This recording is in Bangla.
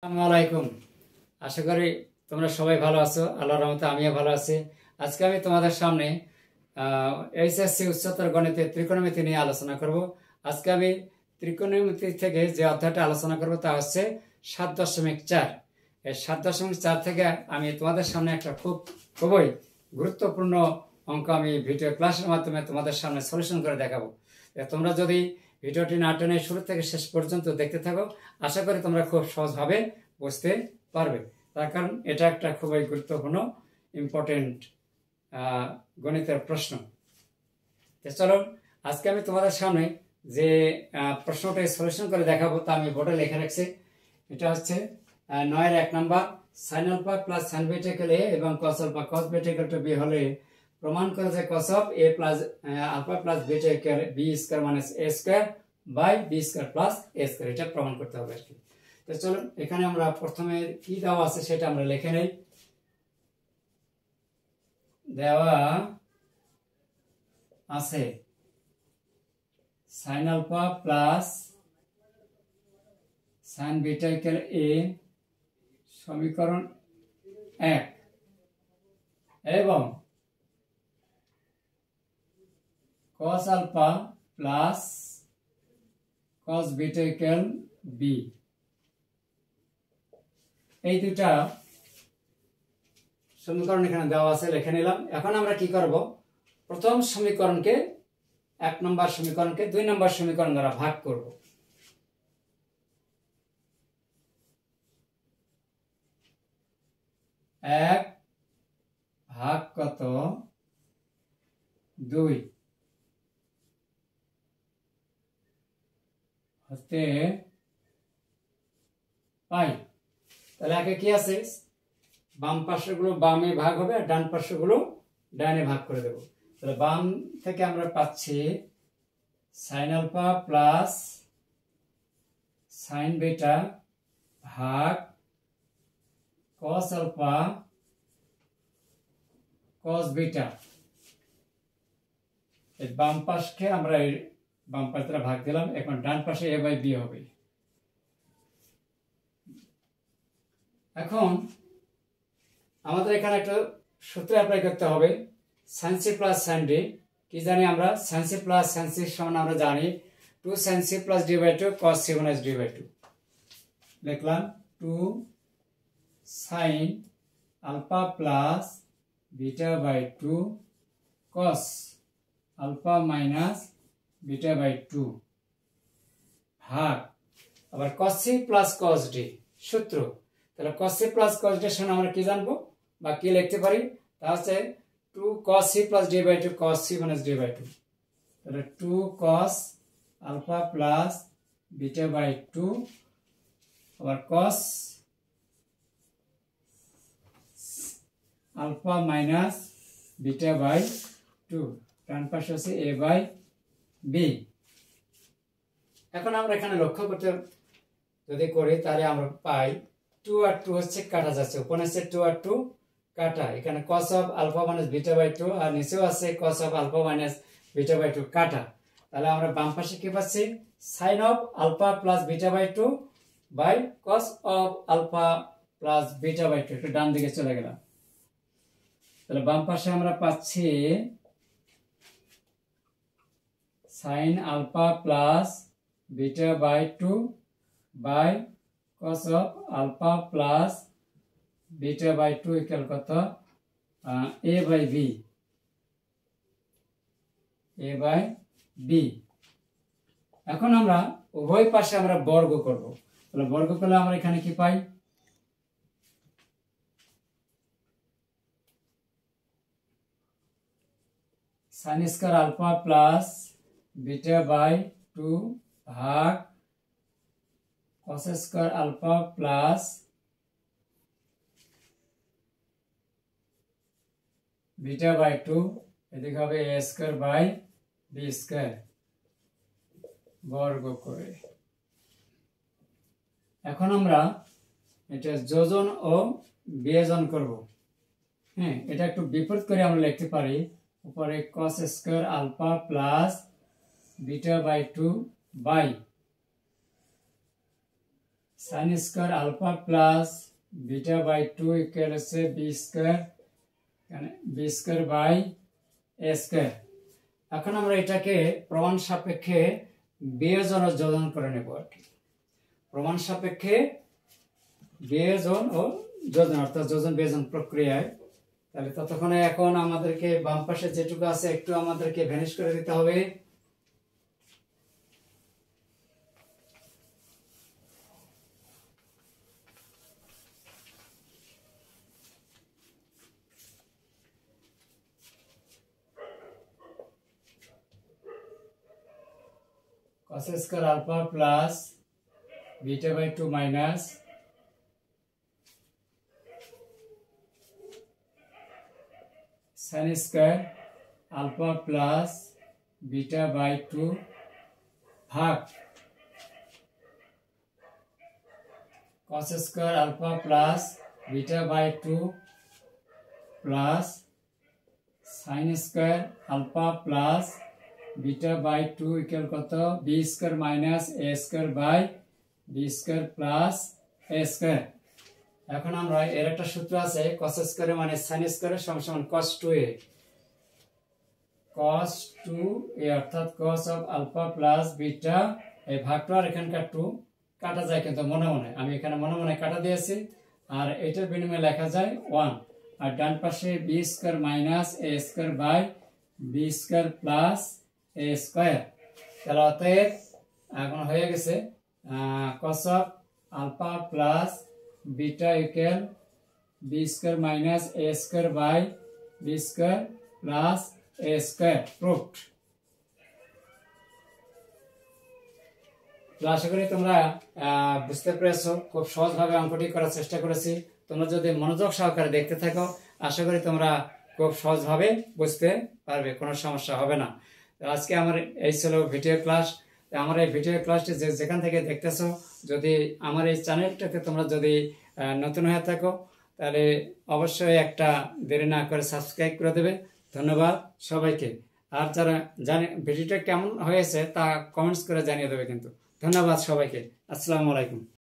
আসসালামু আলাইকুম। আশা করি তোমরা সবাই ভালো আছো। আল্লাহর রহমতে আমিও ভালো আছি। আজকে আমি তোমাদের সামনে এইচএসসি উচ্চতর গণিতে ত্রিকোণমিতি নিয়ে আলোচনা করব। আজকে আমি ত্রিকোণমিতি থেকে যে অধ্যায়টা আলোচনা করব তা হচ্ছে 7.4। এই 7.4 থেকে আমি তোমাদের সামনে একটা খুবই গুরুত্বপূর্ণ অঙ্ক আমি ভিডিও ক্লাসের মাধ্যমে তোমাদের সামনে সলিউশন করে দেখাবো। তোমরা যদি ভিডিওটি না টেনে শুরু থেকে শেষ পর্যন্ত দেখতে থাকো, আশা করি তোমরা খুব সহজভাবে বুঝতে পারবে। তার কারণ এটা একটা খুবই গুরুত্বপূর্ণ ইম্পর্টেন্ট গণিতের প্রশ্ন। চলো আজকে আমি তোমাদের সামনে যে প্রশ্নটা সলিউশন করে দেখাবো তা আমি বোর্ডে লিখে রাখছি। এটা হচ্ছে 9-1 নম্বর, sine alpha plus sine beta equal A এবং cos alpha cos beta equal to B হলে প্রমাণ করে যে cos of A plus alpha plus beta equal B square minus A square by B square plus A square, এটা প্রমাণ করতে হবে আর কি। তো চলো এখানে আমরা প্রথমে কি দেওয়া আছে সেটা আমরা লিখে নেই। দেওয়া আছে sine alpha plus sine beta equal A সমীকরণ 1 এবং cos alpha plus cos beta equal B, এই দুটা সমীকরণ এখানে দেওয়া আছে, লিখে নিলাম। এখন আমরা কি করব, প্রথম সমীকরণকে 1 নম্বর সমীকরণকে 2 নম্বর সমীকরণ দ্বারা ভাগ করব। এক ভাগ কত 2 হতে পাই। তাহলে আগে কি আছে, বাম পাশেগুলো বামে ভাগ হবে আর ডান পাশেগুলো ডানে ভাগ করে দেব। তাহলে বাম থেকে আমরা পাচ্ছি sine alpha plus sine beta ভাগ cos আলফা cos বিটা। এই বাম পাশকে আমরা বাম পাশে ভাগ দিলাম। এখন ডান পাশে a বাই b হবে। এখন আমাদের এখানে একটা সূত্র অ্যাপ্লাই করতে হবে, sin c plus sin d। কি জানি আমরা, sin c plus sin c সমান আমরা জানি 2 sin c plus d by 2 cos c minus d by 2। লিখলাম 2 sin alpha plus beta by 2 cos alpha minus beta by 2 ভাগ আবার cos c plus cos d সূত্র। তাহলে cos c plus cos d সমান আমরা কি জানবো বা কি লিখতে পারি, তা হচ্ছে 2 cos c plus d by 2 cos c minus d by 2। তাহলে 2 cos alpha plus beta by 2 আবার cos alpha minus beta by 2, ডান পাশে আছে a বাই b। এখন আমরা এখানে লক্ষ্য করতে যদি করি তাহলে আমরা পাই 2 আর 2 হচ্ছে কাটা যাচ্ছে, উপরে আছে 2 আর 2 কাটা, এখানে cos of alpha minus beta by 2 আর নিচেও আছে cos of alpha minus beta by 2 কাটা। তাহলে আমরা বাম পাশে কি পাচ্ছি, sin of alpha plus beta by 2 by cos of alpha plus beta by 2। একটু ডান দিকে চলে গেলাম। তাহলে বাম পাশে আমরা পাচ্ছি sin alpha plus beta by 2 by cos of alpha plus beta by 2 equal কত, a by b, a by b। এখন আমরা উভয় পাশে আমরা বর্গ করব। তাহলে বর্গ করলে আমরা এখানে কি পাই, sin square alpha plus beta by 2 ভাগ cos square alpha plus beta by 2, এদিকে হবে a square by b square বর্গ করে। এখন আমরা এটা যোজন ও বিয়োজন করব। হ্যাঁ, এটা একটু বিপরীত করে আমরা লিখতে পারি, উপরে cos square alpha plus beta by 2 by sine square alpha plus beta by 2 equal হচ্ছে B square, B square by A square. এখন আমরা এটাকে প্রমাণ সাপেক্ষে বিয়োজন ও যোজন করে নেব আর কি। প্রমাণ সাপেক্ষে বিয়োজন ও যোজন অর্থাৎ যোজন বিয়োজন প্রক্রিয়ায়। তাহলে ততক্ষণে এখন আমাদেরকে বাম পাশে যেটুকু আছে একটু আমাদেরকে ভ্যানিশ করে দিতে হবে। cos square alpha plus beta by 2 minus sin square alpha plus beta by 2 ভাগ cos square alpha plus beta by 2 plus sin square alpha plus beta by 2 equal কত B square minus A square by B square plus A square. এখন আমরা এর একটা সূত্র আছে cos স্কয়ার মানে sin স্কয়ার সমান cos 2a, cos 2a অর্থাৎ cos of alpha plus beta, এই ভাগটা আর এখানকার 2 কাটা যায় কিন্তু মনে মনে, আমি এখানে মনে মনে কাটা দিয়েছি। আর এটার বিনিময়ে লেখা যায় 1, আর ডান পাশে B square minus A square by B square plus A square. তাহলে অতএব এখন হয়ে গেছে cos of alpha plus beta equal B square minus A square by B square plus A square proved. তো আশা করি তোমরা বুঝতে পেরেছো, খুব সহজভাবে অঙ্কটি করার চেষ্টা করেছি। তোমরা যদি মনোযোগ সহকারে দেখতে থাকো আশা করি তোমরা খুব সহজভাবে বুঝতে পারবে, কোনো সমস্যা হবে না। আজকে আমার এই ছিল ভিডিও ক্লাস। আমার এই ভিডিও ক্লাসটি যেখান থেকে দেখতেছো, যদি আমার এই চ্যানেলটাতে তোমরা যদি নতুন হয়ে থাকো তাহলে অবশ্যই একটা দেরি না করে সাবস্ক্রাইব করে দেবে। ধন্যবাদ সবাইকে। আর যারা জানে ভিডিওটা কেমন হয়েছে তা কমেন্টস করে জানিয়ে দেবে কিন্তু। ধন্যবাদ সবাইকে। আসসালামু আলাইকুম।